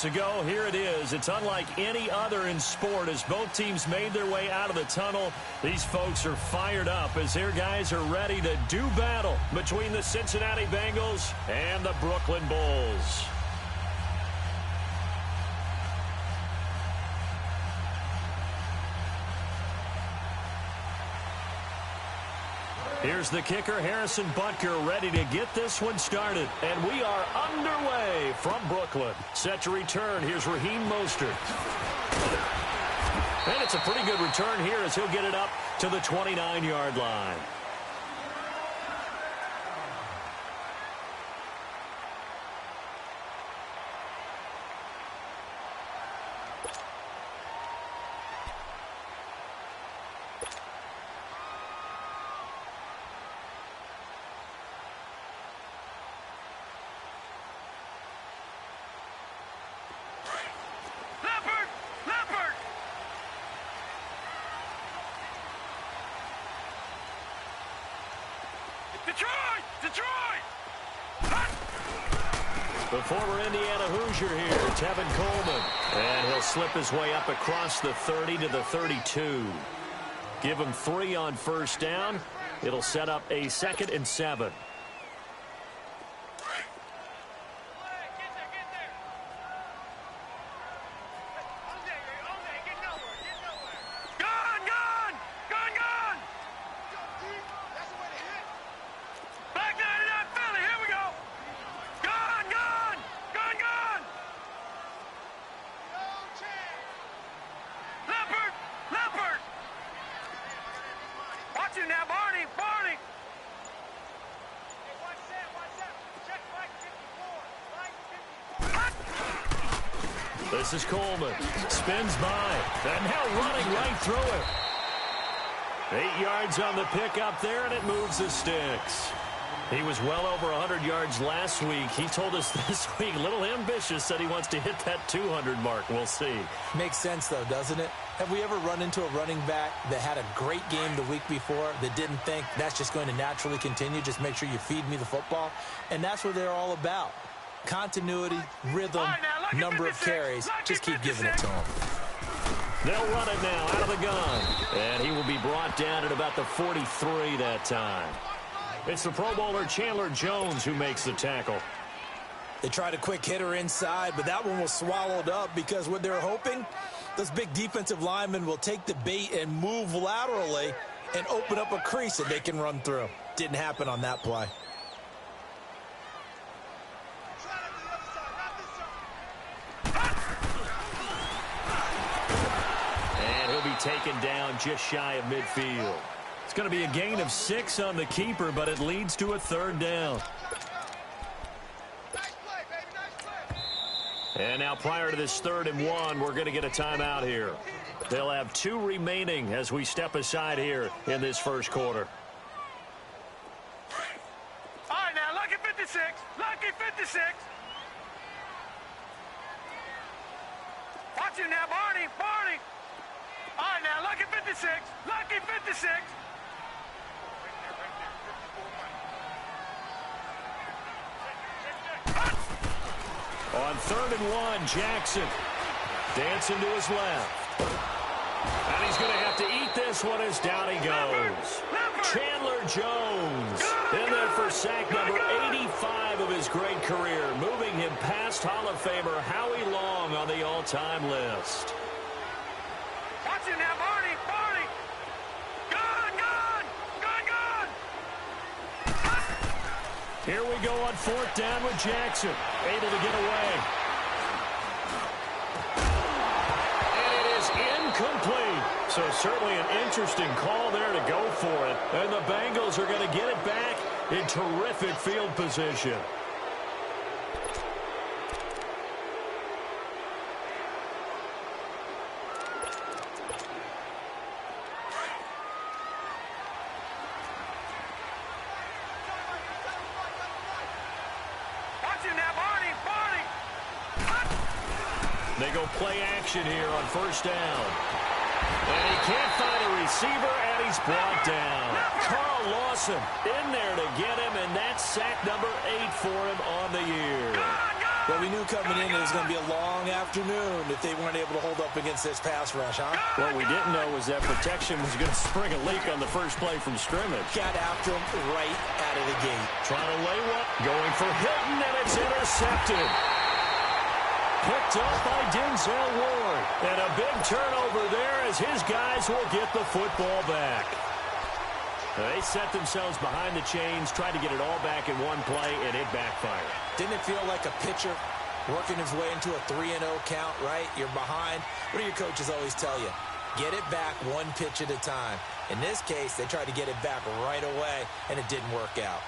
To go, here it is. It's unlike any other in sport as both teams made their way out of the tunnel. These folks are fired up as their guys are ready to do battle between the Cincinnati Bengals and the Brooklyn Bulls. Here's the kicker, Harrison Butker, ready to get this one started. And we are underway from Brooklyn. Set to return, here's Raheem Mostert. And it's a pretty good return here as he'll get it up to the 29-yard line. The former Indiana Hoosier here, Tevin Coleman. And he'll slip his way up across the 30 to the 32. Give him 3 on first down. It'll set up a 2nd and 7. This is Coleman. Spins by. And now running right through it. 8 yards on the pickup there, and it moves the sticks. He was well over 100 yards last week. He told us this week, a little ambitious, said he wants to hit that 200 mark. We'll see. Makes sense, though, doesn't it? Have we ever run into a running back that had a great game the week before that didn't think that's just going to naturally continue? Just make sure you feed me the football. And that's what they're all about. Continuity, rhythm, number of carries. Just keep giving it to him. They'll run it now out of the gun. And he will be brought down at about the 43 that time. It's the Pro Bowler Chandler Jones who makes the tackle. They tried a quick hitter inside, but that one was swallowed up because what they're hoping, those big defensive linemen will take the bait and move laterally and open up a crease that they can run through. Didn't happen on that play. Taken down just shy of midfield. It's going to be a gain of 6 on the keeper, but it leads to a 3rd down. And now prior to this 3rd and 1, we're going to get a timeout here. They'll have 2 remaining as we step aside here in this first quarter. All right, now, lucky 56. Lucky 56. Watch him now, Barney. Barney. All right, now, lucky 56. Lucky 56. On 3rd and 1, Jackson dancing to his left. And he's going to have to eat this one as down he goes. Chandler Jones in there for sack number 85 of his great career, moving him past Hall of Famer Howie Long on the all-time list. Watch him now, Barney. Barney. Gun, gun. Gun, gun. Here we go on 4th down with Jackson. Able to get away. And it is incomplete. So certainly an interesting call there to go for it. And the Bengals are going to get it back in terrific field position. They go play action here on 1st down. And he can't find a receiver, and he's brought down. Carl Lawson in there to get him, and that's sack number 8 for him on the year. Well, we knew coming in it was going to be a long afternoon if they weren't able to hold up against this pass rush, huh? What we didn't know was that protection was going to spring a leak on the first play from scrimmage. Got after him right out of the gate. Trying to lay one. Going for Hilton, and it's intercepted. Picked up by Denzel Ward. And a big turnover there as his guys will get the football back. They set themselves behind the chains, tried to get it all back in one play, and it backfired. Didn't it feel like a pitcher working his way into a 3-0 count, right? You're behind. What do your coaches always tell you? Get it back one pitch at a time. In this case, they tried to get it back right away, and it didn't work out.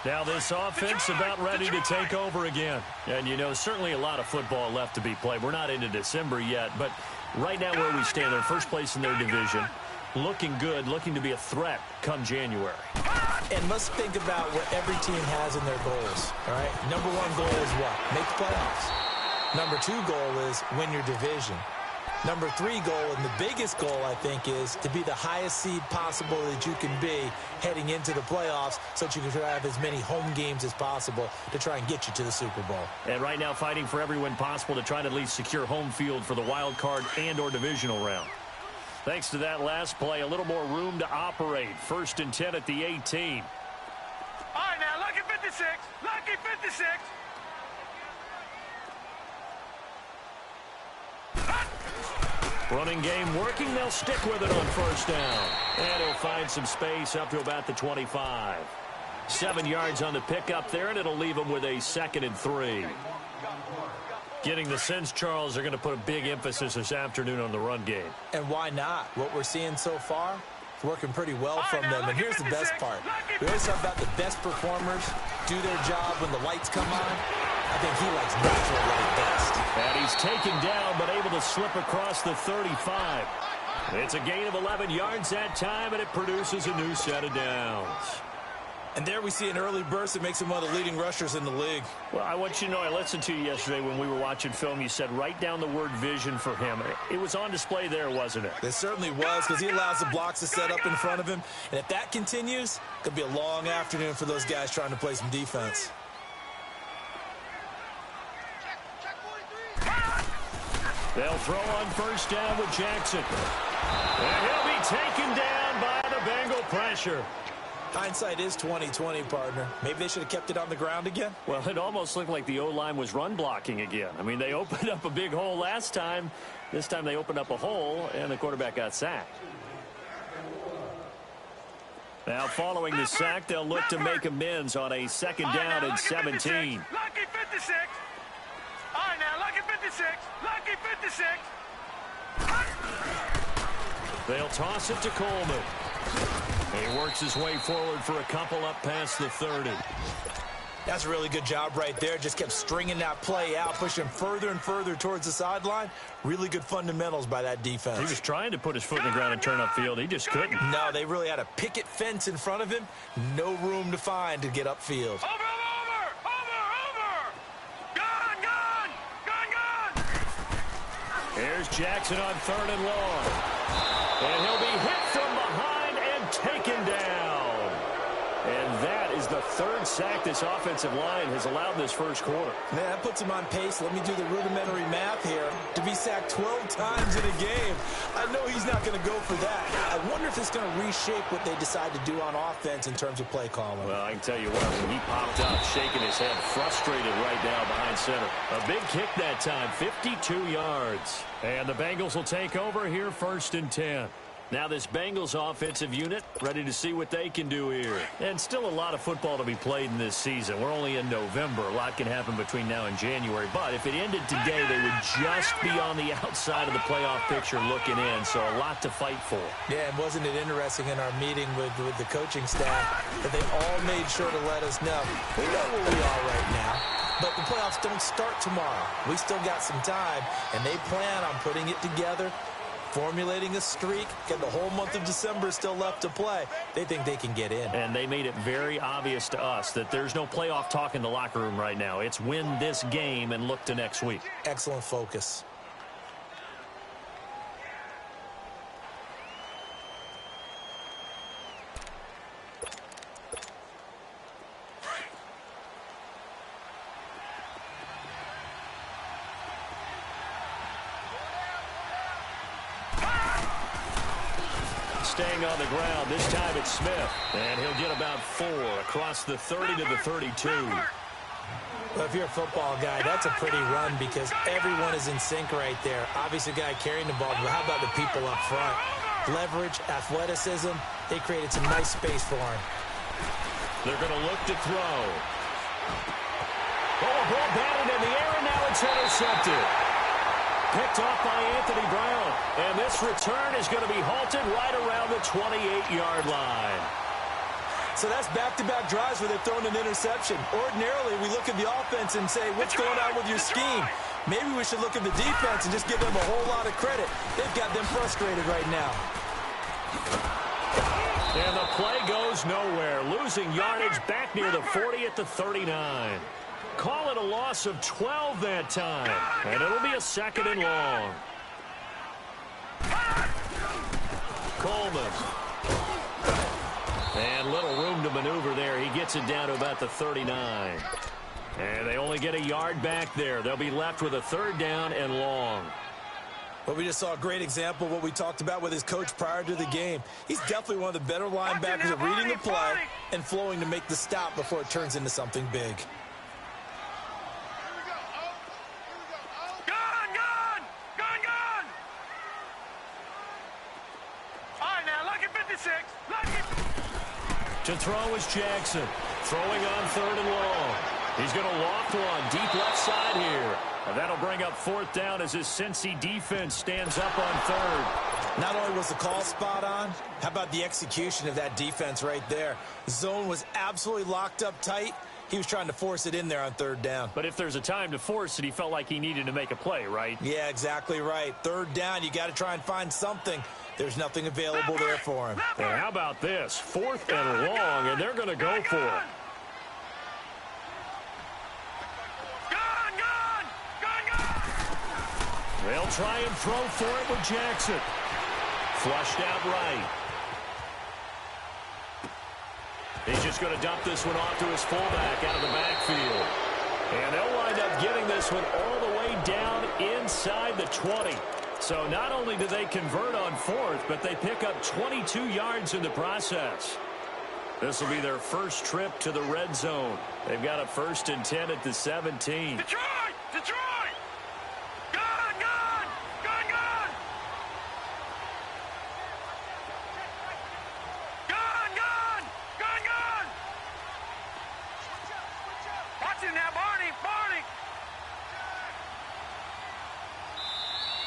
Now this offense about ready to take over again. And, you know, certainly a lot of football left to be played. We're not into December yet, but right now where we stand, they're first place in their division. Looking good, looking to be a threat come January. And let's think about what every team has in their goals, all right? Number one goal is what? Make the playoffs. Number two goal is win your division. Number three goal, and the biggest goal, I think, is to be the highest seed possible that you can be heading into the playoffs so that you can have as many home games as possible to try and get you to the Super Bowl. And right now fighting for every win possible to try to at least secure home field for the wild card and or divisional round. Thanks to that last play, a little more room to operate. 1st and 10 at the 18. All right, now, lucky 56. Lucky 56. Running game working. They'll stick with it on 1st down. And he'll find some space up to about the 25. 7 yards on the pickup there, and it'll leave him with a 2nd and 3. Getting the sense, Charles, they're going to put a big emphasis this afternoon on the run game. And why not? What we're seeing so far is working pretty well from them. And here's the best part. We always talk about the best performers do their job when the lights come on. I think he likes natural light best. And he's taken down, but able to slip across the 35. It's a gain of 11 yards that time, and it produces a new set of downs. And there we see an early burst that makes him one of the leading rushers in the league. Well, I want you to know, I listened to you yesterday when we were watching film. You said write down the word vision for him. It was on display there, wasn't it? It certainly was, because he allows the blocks to set up in front of him. And if that continues, it could be a long afternoon for those guys trying to play some defense. They'll throw on 1st down with Jackson. And he'll be taken down by the Bengal pressure. Hindsight is 20/20, partner. Maybe they should have kept it on the ground again. Well, it almost looked like the O-line was run blocking again. I mean, they opened up a big hole last time. This time they opened up a hole, and the quarterback got sacked. Now, following the sack, they'll look to make amends on a 2nd down and 17. Lucky 56. All right, now, lucky 56. Lucky 56. They'll toss it to Coleman. He works his way forward for a couple up past the 30. That's a really good job right there. Just kept stringing that play out, pushing further and further towards the sideline. Really good fundamentals by that defense. He was trying to put his foot in the ground and turn upfield. He just couldn't. No, they really had a picket fence in front of him. No room to find to get upfield. Over. Gone. Here's Jackson on 3rd and long. And he'll be hit from behind and taken down. And that is the 3rd sack this offensive line has allowed this first quarter. Man, that puts him on pace. Let me do the rudimentary math here. To be sacked 12 times in a game. I know he's not going to go for that. I wonder if it's going to reshape what they decide to do on offense in terms of play calling. Well, I can tell you what, when he popped up, shaking his head, frustrated right now behind center. A big kick that time, 52 yards. And the Bengals will take over here 1st and 10. Now this Bengals offensive unit ready to see what they can do here. And still a lot of football to be played in this season. We're only in November. A lot can happen between now and January. But if it ended today, they would just be on the outside of the playoff picture looking in. So a lot to fight for. Yeah, and wasn't it interesting in our meeting with the coaching staff that they all made sure to let us know, we know where we are right now. But the playoffs don't start tomorrow. We still got some time, and they plan on putting it together, formulating a streak, and the whole month of December is still left to play. They think they can get in. And they made it very obvious to us that there's no playoff talk in the locker room right now. It's win this game and look to next week. Excellent focus. staying on the ground. This time it's Smith. And he'll get about 4 across the 30 to the 32. Well, if you're a football guy, that's a pretty run because everyone is in sync right there. Obviously, the guy carrying the ball, but how about the people up front? Leverage, athleticism, they created some nice space for him. They're going to look to throw. Oh, a ball batted in the air, and now it's intercepted. Picked off by Anthony Brown. And this return is going to be halted right around the 28-yard line. So that's back-to-back drives where they've thrown an interception. Ordinarily, we look at the offense and say, what's going on with your scheme? Maybe we should look at the defense and just give them a whole lot of credit. They've got them frustrated right now. And the play goes nowhere. Losing yardage back near the 40 at the 39. Call it a loss of 12 that time. And it'll be a 2nd and long. Coleman. And little room to maneuver there. He gets it down to about the 39. And they only get a yard back there. They'll be left with a 3rd down and long. Well, we just saw a great example of what we talked about with his coach prior to the game. He's definitely one of the better linebackers at reading the play and flowing to make the stop before it turns into something big. To throw is Jackson. Throwing on 3rd and long. He's going to loft one deep left side here. And that'll bring up 4th down as his Cincy defense stands up on 3rd. Not only was the call spot on, how about the execution of that defense right there? Zone was absolutely locked up tight. He was trying to force it in there on 3rd down. But if there's a time to force it, he felt like he needed to make a play, right? Yeah, exactly right. 3rd down, you got to try and find something. There's nothing available there for him. And how about this? 4th and long, and they're going to go for it. They'll try and throw for it with Jackson. Flushed out right. He's just going to dump this one off to his fullback out of the backfield. And they'll wind up getting this one all the way down inside the 20. So not only do they convert on 4th, but they pick up 22 yards in the process. This will be their first trip to the red zone. They've got a 1st and 10 at the 17. Detroit! Detroit! Gun! Gun! Gun! Gun! Gun! Gun! Gun! Gun! Watch it now, Barney! Barney!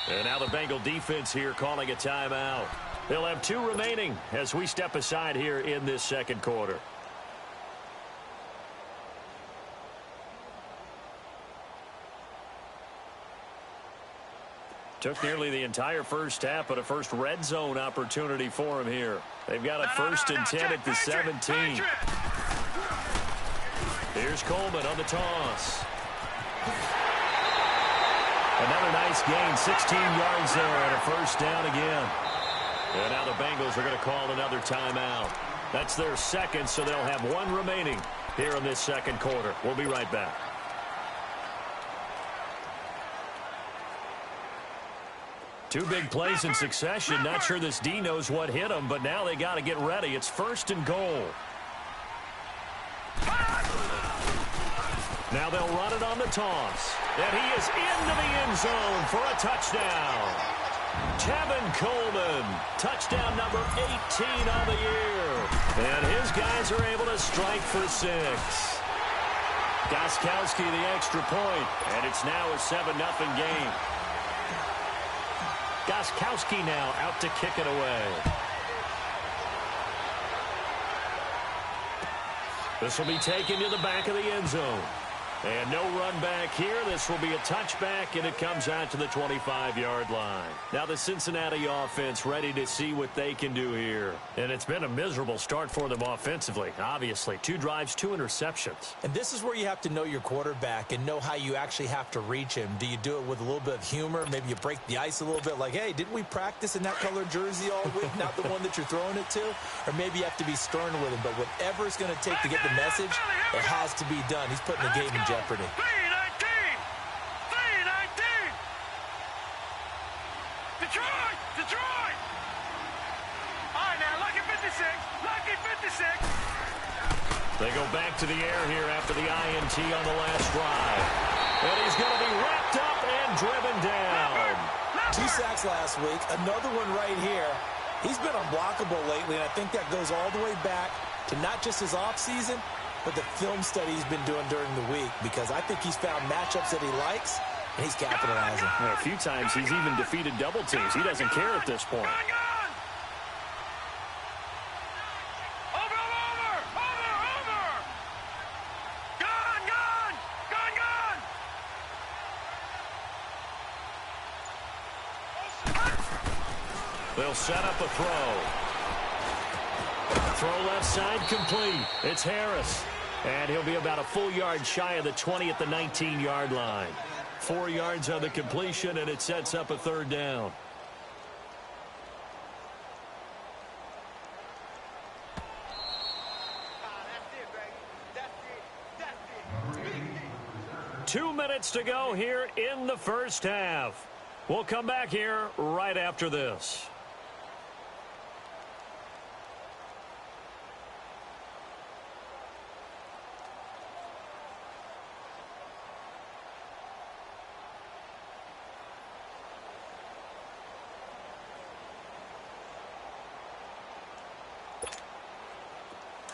And now the Bengal defense here calling a timeout. They'll have 2 remaining as we step aside here in this 2nd quarter. Took nearly the entire first half, but a first red zone opportunity for him here. They've got a 1st and 10 at the 17. Here's Coleman on the toss. Another nice gain, 16 yards there, and a 1st down again. And now the Bengals are going to call another timeout. That's their 2nd, so they'll have 1 remaining here in this 2nd quarter. We'll be right back. Two big plays in succession. Not sure this D knows what hit him, but now they got to get ready. It's 1st and goal. Now they'll run it on the toss. And he is into the end zone for a touchdown. Tevin Coleman, touchdown number 18 on the year. And his guys are able to strike for 6. Gostkowski the extra point, and it's now a 7-0 game. Gostkowski now out to kick it away. This will be taken to the back of the end zone. And no run back here. This will be a touchback, and it comes out to the 25-yard line. Now the Cincinnati offense ready to see what they can do here. And it's been a miserable start for them offensively, obviously. 2 drives, 2 interceptions. And this is where you have to know your quarterback and know how you actually have to reach him. Do you do it with a little bit of humor? Maybe you break the ice a little bit, like, hey, didn't we practice in that colored jersey all week, not the one that you're throwing it to? Or maybe you have to be stern with him. But whatever it's going to take to get the message, it has to be done. He's putting the game in jeopardy. 3-19! 3-19! Detroit! Detroit! All right, Lucky 56. They go back to the air here after the INT on the last drive. And he's going to be wrapped up and driven down. 2 sacks last week, another one right here. He's been unblockable lately, and I think that goes all the way back to not just his offseason, but the film study he's been doing during the week, because I think he's found matchups that he likes, and he's capitalizing. And a few times he's even defeated double teams. He doesn't care at this point. They'll set up a throw. Throw left side complete. It's Harris. And he'll be about a full yard shy of the 20 at the 19-yard line. 4 yards on the completion, and it sets up a third down. That's it. 2 minutes to go here in the first half. We'll come back here right after this.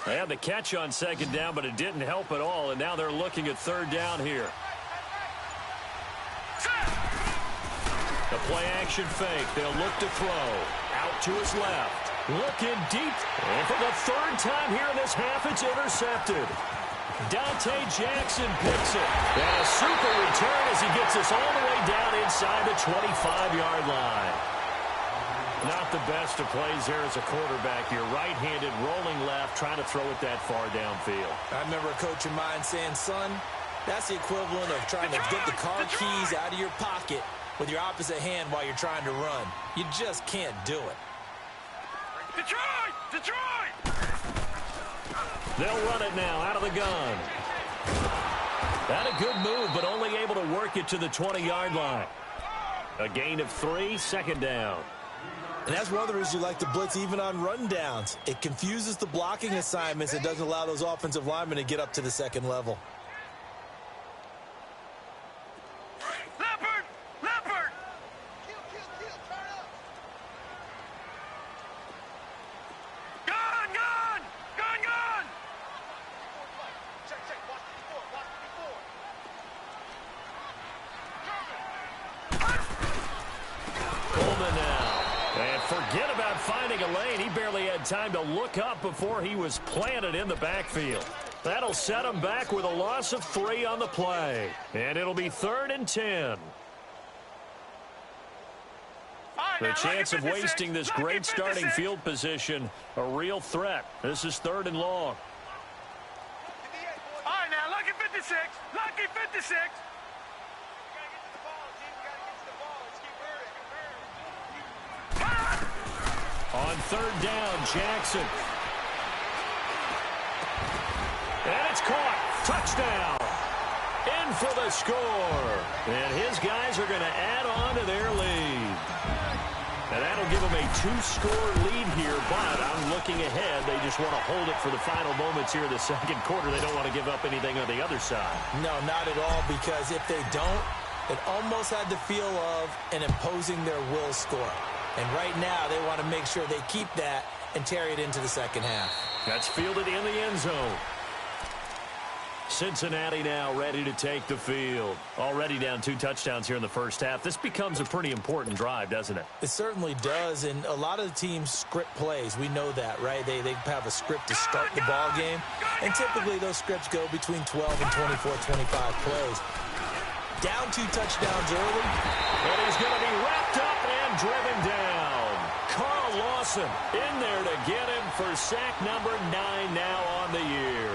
They had the catch on second down, but it didn't help at all, and now they're looking at third down here. The play-action fake. They'll look to throw. Out to his left. Looking deep. And for the third time here in this half, it's intercepted. Dante Jackson picks it. And a super return as he gets us all the way down inside the 25-yard line. Not the best of plays there as a quarterback. You're right-handed, rolling left, trying to throw it that far downfield. I remember a coach of mine saying, son, that's the equivalent of trying to get the car keys out of your pocket with your opposite hand while you're trying to run. You just can't do it. Detroit! Detroit! They'll run it now out of the gun. Had a good move, but only able to work it to the 20-yard line. A gain of 3, second down. And that's one of the reasons you like to blitz even on rundowns. It confuses the blocking assignments. It doesn't allow those offensive linemen to get up to the second level. Leopard! Leopard! Turn up! Gun! Gun! Gun! Gun! Check, watch the Coleman now. And forget about finding a lane. He barely had time to look up before he was planted in the backfield. That'll set him back with a loss of 3 on the play. And it'll be 3rd and 10. The chance of wasting this great starting field position, a real threat. This is 3rd and long. All right, now, lucky 56. Lucky 56. On 3rd down, Jackson. And it's caught. Touchdown. In for the score. And his guys are going to add on to their lead. And that'll give them a 2-score lead here, but I'm looking ahead. They just want to hold it for the final moments here in the second quarter. They don't want to give up anything on the other side. No, not at all, because if they don't, it almost had the feel of an imposing their will score. And right now, they want to make sure they keep that and carry it into the second half. That's fielded in the end zone. Cincinnati now ready to take the field. Already down 2 touchdowns here in the first half. This becomes a pretty important drive, doesn't it? It certainly does, and a lot of the teams script plays. We know that, right? They have a script to start the ball game, and typically those scripts go between 12 and 24, 25 plays. Down 2 touchdowns early. And he's going to be wrapped up and driven down. Carl Lawson in there to get him for sack number 9 now on the year.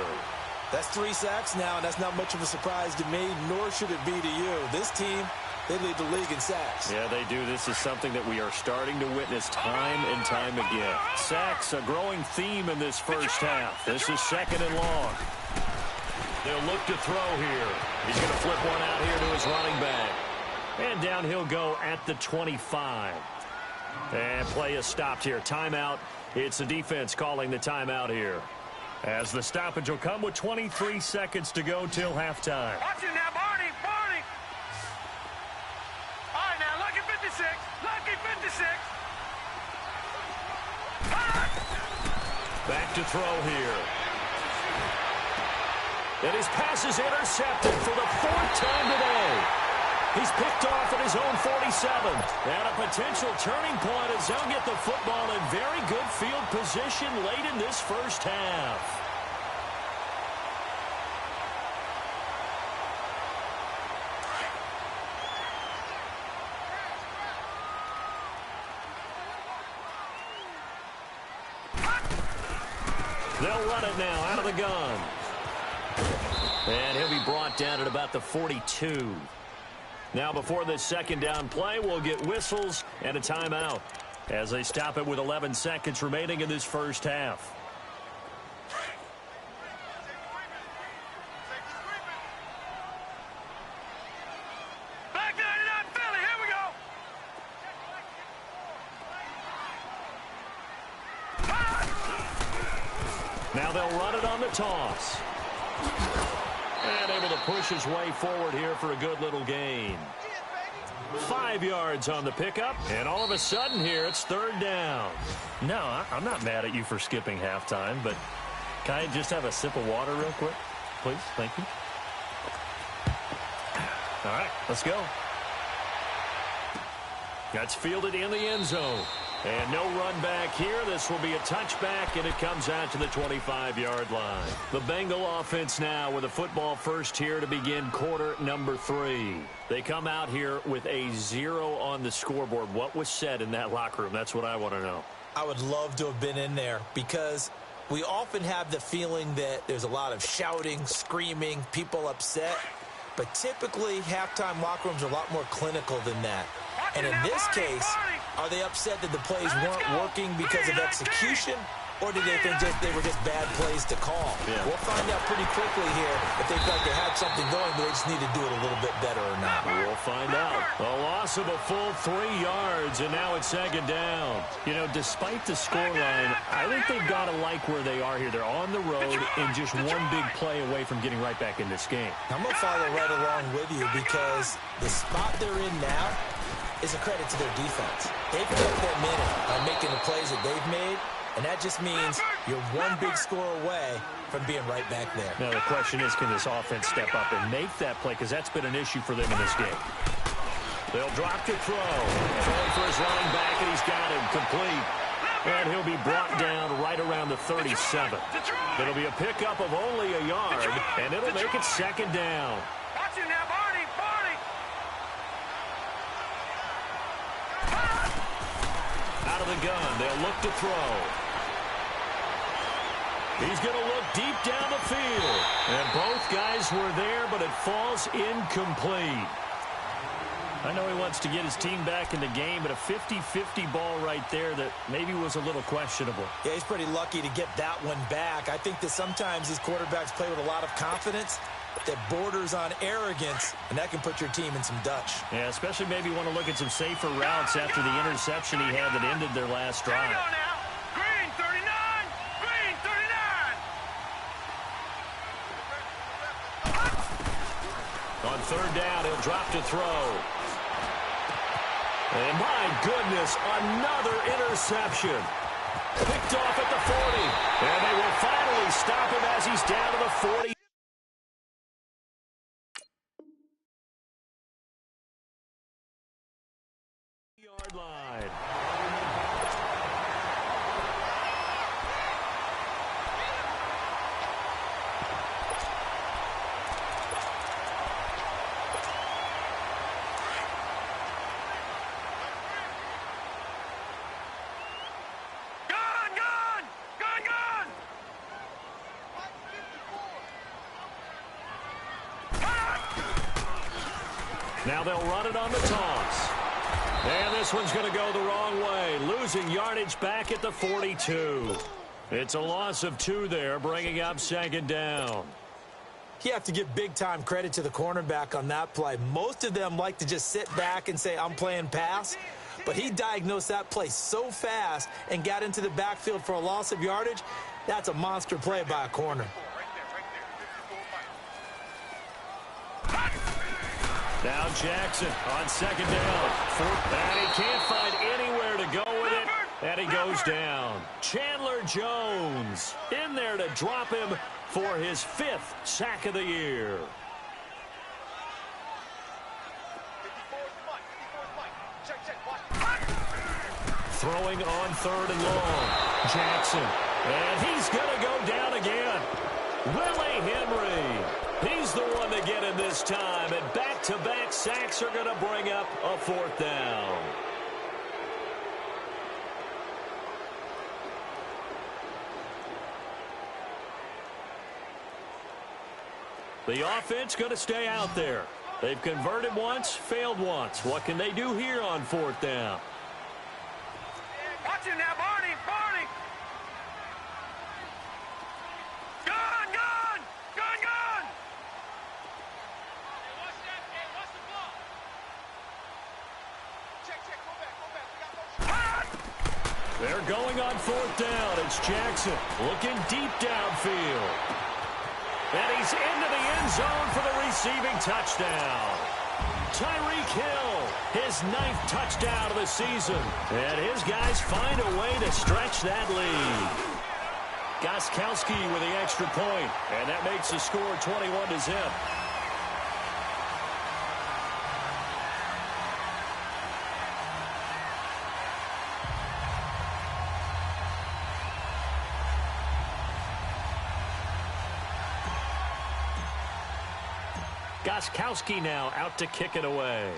That's 3 sacks now, and that's not much of a surprise to me, nor should it be to you. This team, they lead the league in sacks. Yeah, they do. This is something that we are starting to witness time and time again. Sacks, a growing theme in this first half. This is 2nd and long. They'll look to throw here. He's going to flip one out here to his running back. And down he'll go at the 25. And play is stopped here. Timeout It's the defense calling the timeout here, as the stoppage will come with 23 seconds to go till halftime. Watch it now, Barney, Barney. All right, now, lucky 56, lucky 56. Back to throw here. And his pass is intercepted for the 4th time today. He's picked off at his own 47. And a potential turning point as they'll get the football in very good field position late in this first half. They'll run it now out of the gun. And he'll be brought down at about the 42. Now before this second down play, we'll get whistles and a timeout as they stop it with 11 seconds remaining in this first half. Back 99 Philly, here we go. Now they'll run it on the toss. And able to push his way forward here for a good little gain. 5 yards on the pickup, and all of a sudden here it's 3rd down. No, I'm not mad at you for skipping halftime, but can I just have a sip of water real quick? Please, thank you. All right, let's go. That's fielded in the end zone. And no run back here. This will be a touchback, and it comes out to the 25-yard line. The Bengal offense now with a football first here to begin quarter number 3. They come out here with a 0 on the scoreboard. What was said in that locker room? That's what I want to know. I would love to have been in there because we often have the feeling that there's a lot of shouting, screaming, people upset. But typically, halftime locker rooms are a lot more clinical than that. And in this case, are they upset that the plays weren't working because of execution, or did they think they were just bad plays to call? Yeah. We'll find out pretty quickly here if they felt they had something going, but they just need to do it a little bit better or not. We'll find out. A loss of a full 3 yards, and now it's 2nd down. You know, despite the scoreline, I think they've got to like where they are here. They're on the road and just one big play away from getting right back in this game. I'm going to follow right along with you because the spot they're in now is a credit to their defense. They've kept them in it by making the plays that they've made, and that just means you're one big score away from being right back there. Now, the question is, can this offense step up and make that play? Because that's been an issue for them in this game. They'll drop to throw. Throwing for his running back, and he's got him complete. And he'll be brought down right around the 37. It'll be a pickup of only a yard, and it'll make it 2nd down. Watch it now, Barney, Barney. Out of the gun, they'll look to throw. He's going to look deep down the field. And both guys were there, but it falls incomplete. I know he wants to get his team back in the game, but a 50-50 ball right there that maybe was a little questionable. Yeah, he's pretty lucky to get that one back. I think that sometimes these quarterbacks play with a lot of confidence that borders on arrogance, and that can put your team in some Dutch. Yeah, especially maybe want to look at some safer routes after the interception he had that ended their last Here we drive. go now. Green 39, Green 39. On 3rd down, he'll drop to throw. And my goodness, another interception. Picked off at the 40. And they will finally stop him as he's down to the 40. Yard line. Now they'll run it on the toss. And this one's going to go the wrong way, losing yardage back at the 42. It's a loss of 2 there, bringing up 2nd down. You have to give big-time credit to the cornerback on that play. Most of them like to just sit back and say, I'm playing pass. but he diagnosed that play so fast and got into the backfield for a loss of yardage. That's a monster play by a corner. Now Jackson on second down. And he can't find anywhere to go with it. And he goes down. Chandler Jones in there to drop him for his 5th sack of the year. Throwing on 3rd and long. Jackson. And he's going to go down again. Willie Henry. He's the one to get him this time. And back-to-back sacks are going to bring up a 4th down. The offense going to stay out there. They've converted once, failed once. What can they do here on 4th down? Watch him now, Barney, Barney. Gun, gun, gun, gun. Hey, watch that, hey, watch the ball. Check, go back, we got no. They're going on 4th down. It's Jackson looking deep downfield. And he's into the end zone for the receiving touchdown. Tyreek Hill, his 9th touchdown of the season. And his guys find a way to stretch that lead. Gostkowski with the extra point, and that makes the score 21-0. Gostkowski now out to kick it away.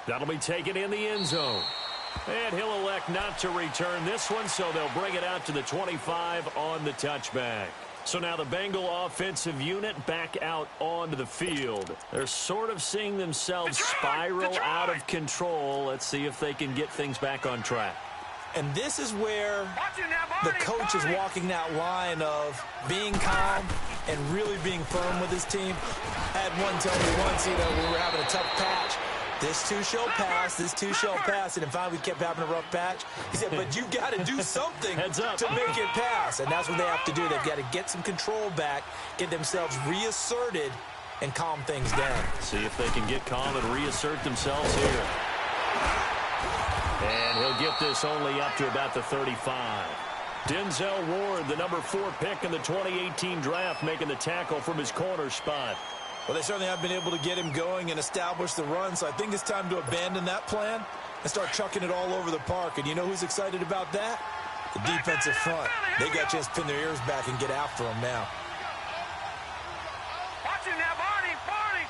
That'll be taken in the end zone. And he'll elect not to return this one, so they'll bring it out to the 25 on the touchback. So now the Bengal offensive unit back out onto the field. They're sort of seeing themselves spiral out of control. Let's see if they can get things back on track. And this is where the coach is walking that line of being calm and really being firm with his team. I had one tell me once, we were having a tough patch. This too shall pass, this too shall pass. And finally we kept having a rough patch. He said, but you got to do something to make it pass. And that's what they have to do. They've got to get some control back, get themselves reasserted, and calm things down. See if they can get calm and reassert themselves here. And he'll get this only up to about the 35. Denzel Ward, the number 4 pick in the 2018 draft, making the tackle from his corner spot. Well, they certainly have been able to get him going and establish the run, so I think it's time to abandon that plan and start chucking it all over the park. And you know who's excited about that? The defensive front. They got a chance to pin their ears back and get after him now. Watch him now, Barney, Barney.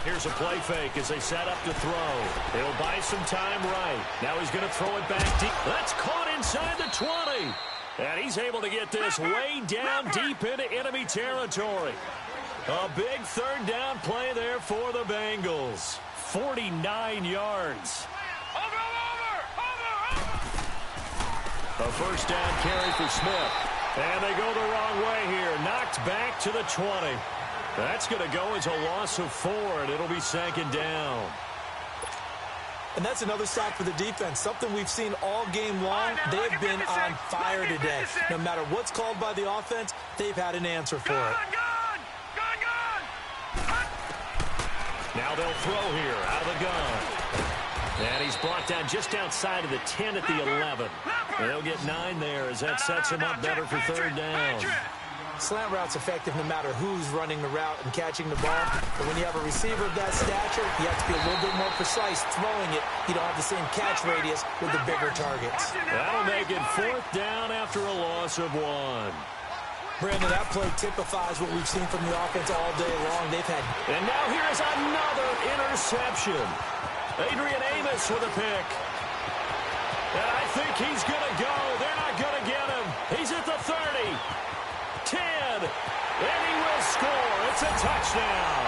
Here's a play fake as they set up to throw. He'll buy some time right. Now he's going to throw it back deep. That's caught inside the 20. And he's able to get this way down deep into enemy territory. A big 3rd down play there for the Bengals. 49 yards. Over. A 1st down carry for Smith. And they go the wrong way here. Knocked back to the 20. That's going to go as a loss of 4, and it'll be 2nd down. And that's another sack for the defense, something we've seen all game long. They've been on fire today. No matter what's called by the offense, they've had an answer for it. Now they'll throw here out of the gun. And he's brought down just outside of the 10 at the 11. They'll get 9 there as that sets him up better for 3rd down. Slant route's effective no matter who's running the route and catching the ball. But when you have a receiver of that stature, you have to be a little bit more precise throwing it. You don't have the same catch radius with the bigger targets. That'll make it 4th down after a loss of 1. Brandon, that play typifies what we've seen from the offense all day long. They've had... And now here's another interception. Adrian Amos with a pick. And I think he's going to go. They're not going to get him. He's at the 30. 10, and he will score. It's a touchdown.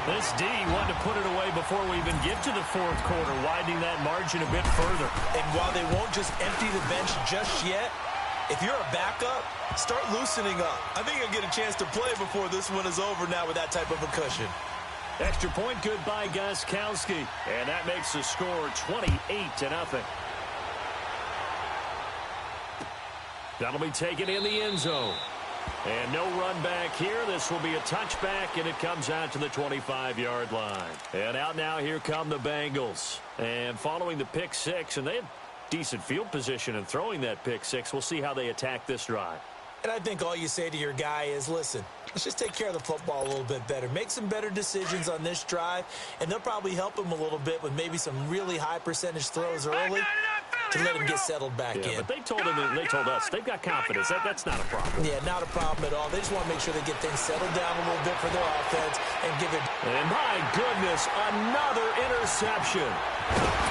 This D wanted to put it away before we even get to the 4th quarter, widening that margin a bit further. And while they won't just empty the bench just yet, If you're a backup, start loosening up. I think you'll get a chance to play before this one is over now with that type of a cushion. Extra point good by Gostkowski. And that makes the score 28-0. That'll be taken in the end zone. And no run back here. This will be a touchback, and it comes out to the 25-yard line. And out now, here come the Bengals. And following the pick six, and they have decent field position in throwing that pick six. We'll see how they attack this drive. And I think all you say to your guy is, listen, let's just take care of the football a little bit better. Make some better decisions on this drive, and they'll probably help him a little bit with maybe some really high percentage throws early to let him get settled back in. But they told him, and they told us, they've got confidence. That's not a problem. Yeah, not a problem at all. They just want to make sure they get things settled down a little bit for their offense and give it. And my goodness, another interception.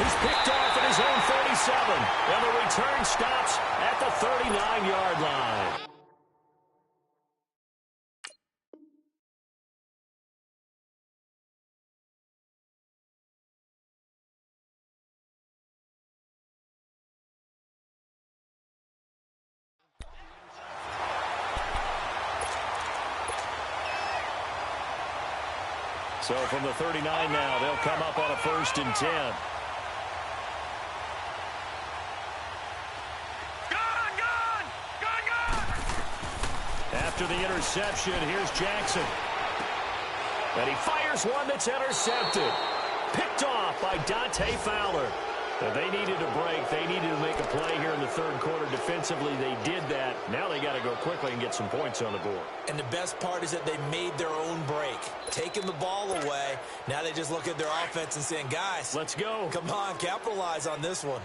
He's picked off at his own 37, and the return stops at the 39-yard line. So from the 39 now, they'll come up on a 1st and 10. After the interception, here's Jackson. And he fires one that's intercepted. Picked off by Dante Fowler. And they needed a break. They needed to make a play here in the 3rd quarter. Defensively, they did that. Now they got to go quickly and get some points on the board. And the best part is that they made their own break. Taking the ball away. Now they just look at their offense and saying, guys, let's go. Come on, capitalize on this one.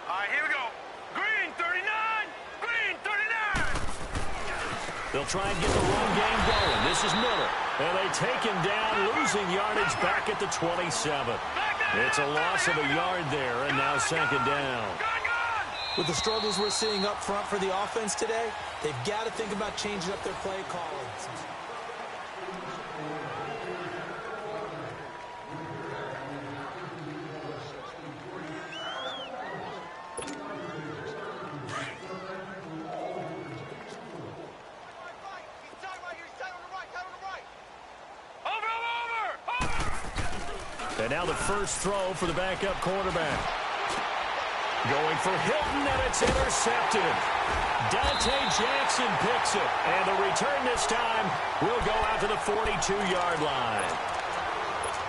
All right, here we go. Green 39. Green 39. They'll try and get the run game going. This is Miller. And they take him down, losing yardage back at the 27. It's a loss of a yard there, and now 2nd down. With the struggles we're seeing up front for the offense today, they've got to think about changing up their play calling. And now the first throw for the backup quarterback. Going for Hilton, and it's intercepted. Dante Jackson picks it. And the return this time will go out to the 42-yard line.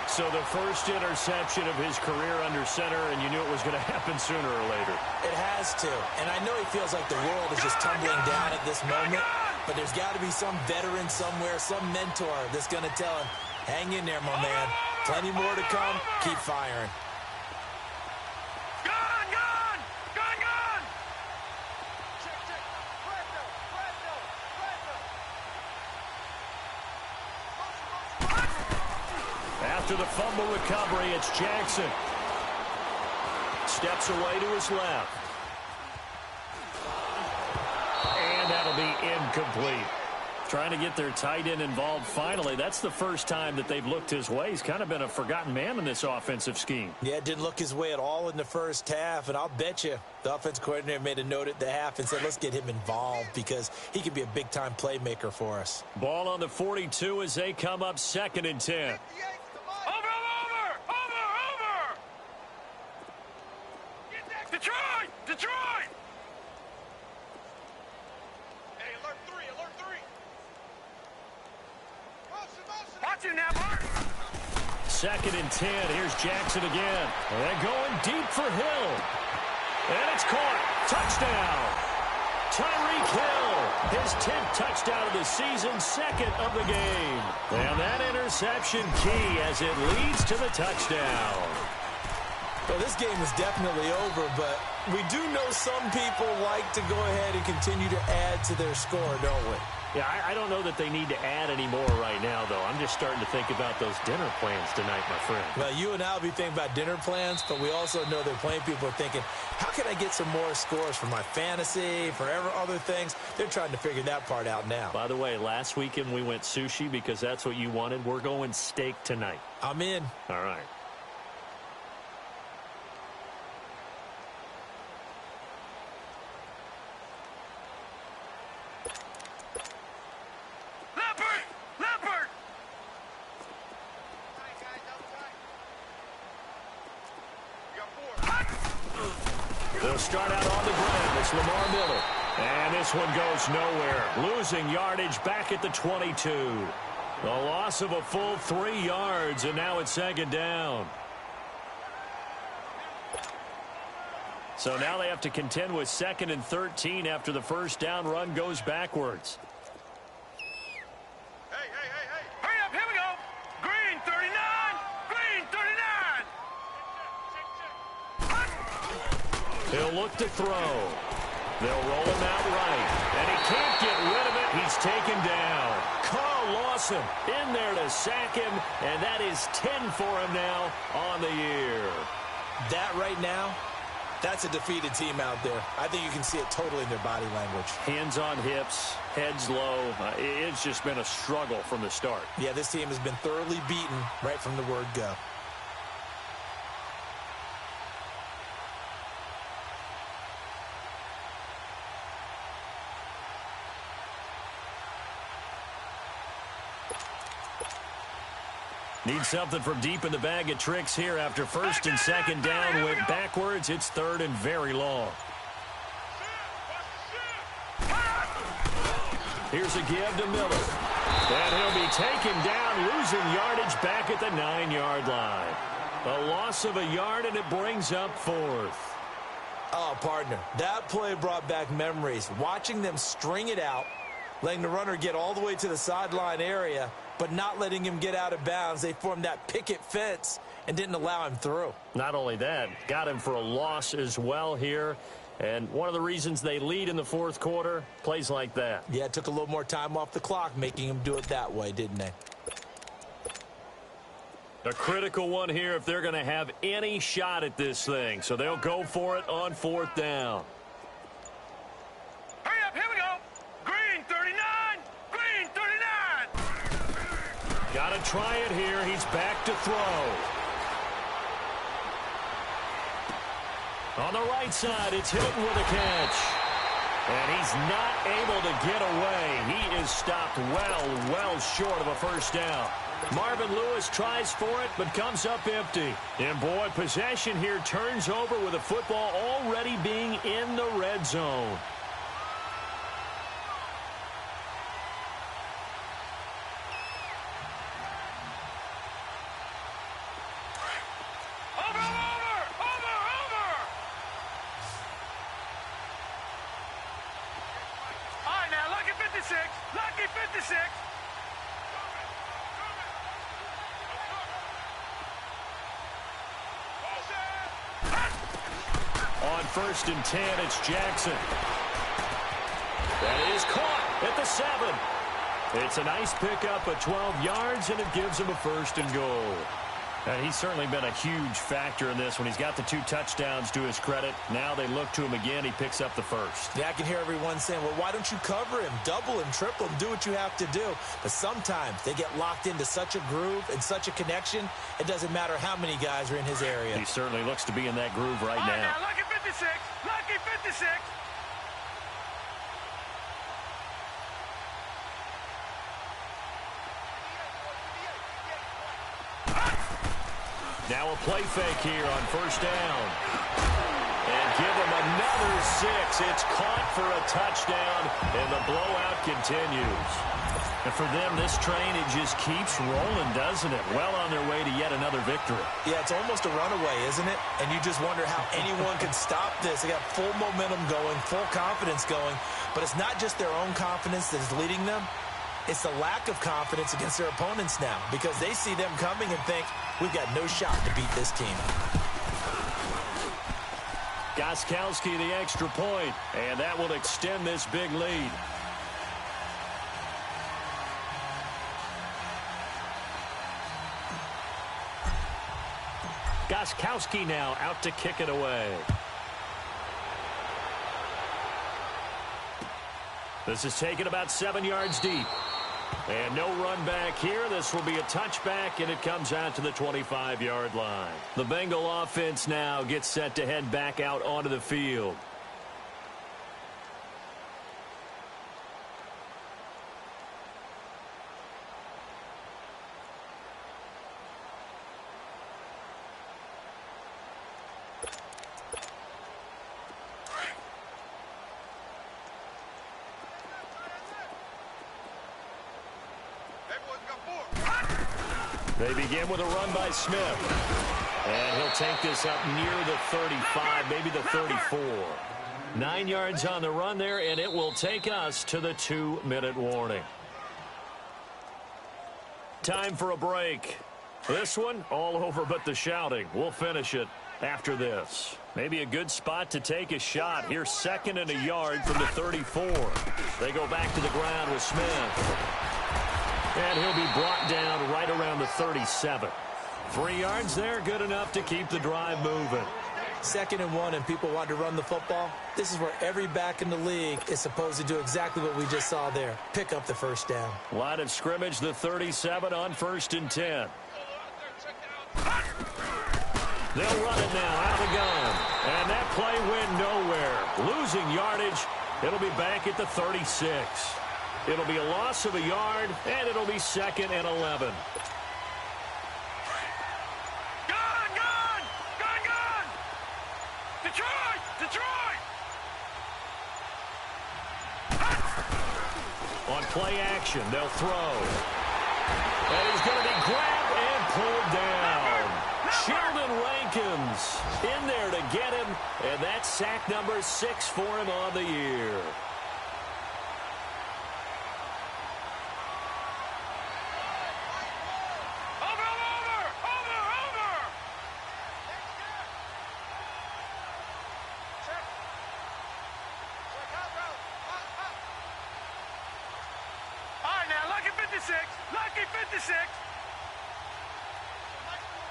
So the first interception of his career under center, and you knew it was going to happen sooner or later. It has to. And I know he feels like the world is just tumbling down at this moment, but there's got to be some veteran somewhere, some mentor that's going to tell him, hang in there, my man. Plenty more to come. Keep firing. Gun! After the fumble recovery, it's Jackson. Steps away to his left. And that'll be incomplete. Trying to get their tight end involved finally. That's the first time that they've looked his way. He's kind of been a forgotten man in this offensive scheme. Yeah, it didn't look his way at all in the first half, and I'll bet you the offense coordinator made a note at the half and said, let's get him involved because he could be a big-time playmaker for us. Ball on the 42 as they come up 2nd and 10. Over! Detroit! Hey, alert 3. Watch it now, Mark. 2nd and 10. Here's Jackson again. And going deep for Hill. And it's caught. Touchdown. Tyreek Hill. His 10th touchdown of the season, 2nd of the game. And that interception key as it leads to the touchdown. Well, this game is definitely over, but we do know some people like to go ahead and continue to add to their score, don't we? Yeah, I don't know that they need to add any more right now, though. I'm just starting to think about those dinner plans tonight, my friend. Well, you and I will be thinking about dinner plans, but we also know that plenty of people are thinking, how can I get some more scores for my fantasy, for other things? They're trying to figure that part out now. By the way, last weekend we went sushi because that's what you wanted. We're going steak tonight. I'm in. All right. They'll start out on the ground. It's Lamar Miller. And this one goes nowhere. Losing yardage back at the 22. A loss of a full 3 yards, and now it's second down. So now they have to contend with 2nd and 13 after the first down run goes backwards. Hey. Hurry up, here we go. Green 39. Green 39. He'll look to throw. They'll roll him out right. And he can't get rid of it. He's taken down. Carl Lawson in there to sack him. And that is 10 for him now on the year. That right now, that's a defeated team out there. I think you can see it totally in their body language. Hands on hips, heads low. It's just been a struggle from the start. Yeah, this team has been thoroughly beaten right from the word go. Need something from deep in the bag of tricks here after first and second down went backwards. It's 3rd and very long. Here's a give to Miller. And he'll be taken down, losing yardage back at the 9-yard line. A loss of a yard, and it brings up 4th. Oh, partner, that play brought back memories. Watching them string it out, letting the runner get all the way to the sideline area, but not letting him get out of bounds. They formed that picket fence and didn't allow him through. Not only that, got him for a loss as well here. And one of the reasons they lead in the 4th quarter, plays like that. Yeah, it took a little more time off the clock, making him do it that way, didn't they? A critical one here if they're going to have any shot at this thing. So they'll go for it on 4th down. Hurry up, here we go. Green 39. Green 39. Got to try it here. He's back to throw. On the right side, it's Hilton with a catch. And he's not able to get away. He is stopped well short of a first down. Marvin Lewis tries for it, but comes up empty. And boy, possession here turns over with the football already being in the red zone. Lucky 56. On 1st and 10, it's Jackson. That is caught at the 7. It's a nice pickup of 12 yards, and it gives him a 1st and goal. And he's certainly been a huge factor in this when he's got the 2 touchdowns to his credit. Now they look to him again. He picks up the 1st. Yeah, I can hear everyone saying, well, why don't you cover him, double him, triple him, do what you have to do. But sometimes they get locked into such a groove and such a connection, it doesn't matter how many guys are in his area. He certainly looks to be in that groove right now. now. Lucky 56. Lucky 56. Now a play fake here on 1st down. And give him another 6. It's caught for a touchdown, and the blowout continues. And for them, this train, it just keeps rolling, doesn't it? Well on their way to yet another victory. Yeah, it's almost a runaway, isn't it? And you just wonder how anyone can stop this. They got full momentum going, full confidence going. But it's not just their own confidence that is leading them. It's the lack of confidence against their opponents now, because they see them coming and think, we've got no shot to beat this team. Gostkowski the extra point, and that will extend this big lead. Gostkowski now out to kick it away. This is taken about 7 yards deep. And no run back here. This will be a touchback, and it comes out to the 25-yard line. The Bengal offense now gets set to head back out onto the field. They begin with a run by Smith. And he'll take this up near the 35, maybe the 34. 9 yards on the run there, and it will take us to the 2-minute warning. Time for a break. This one, all over but the shouting. We'll finish it after this. Maybe a good spot to take a shot. Here's 2nd and a yard from the 34. They go back to the ground with Smith. And he'll be brought down right around the 37. 3 yards there, good enough to keep the drive moving. 2nd and 1, and people want to run the football. This is where every back in the league is supposed to do exactly what we just saw there. Pick up the first down. Line of scrimmage, the 37 on 1st and 10. They'll run it now out of the gun. And that play went nowhere. Losing yardage. It'll be back at the 36. It'll be a loss of a yard, and it'll be 2nd and 11. On play action, they'll throw. And he's going to be grabbed and pulled down. Sheldon Rankins in there to get him, and that's sack number 6 for him on the year. Lucky 56.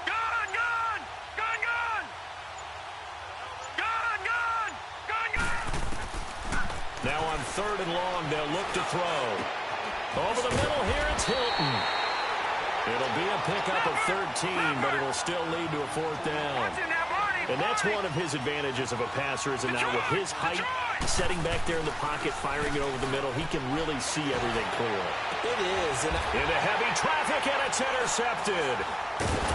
Gun, gun! Gun, gun! Gun, gun! Gun, gun! Now on 3rd and long, they'll look to throw. Over the middle here, it's Hilton. It'll be a pickup of 13, but it'll still lead to a 4th down. And that's one of his advantages of a passer, is now with his height, setting back there in the pocket, firing it over the middle, he can really see everything clearly. It is. Into heavy traffic, and it's intercepted.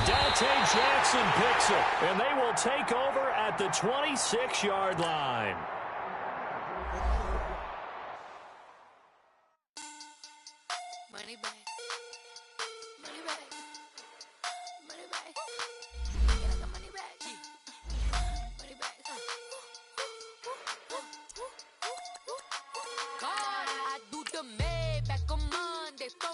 Dante Jackson picks it, and they will take over at the 26-yard line. Money back. Money back. Money back. Get the money back. Money back. God, I do the Maybach on Monday. So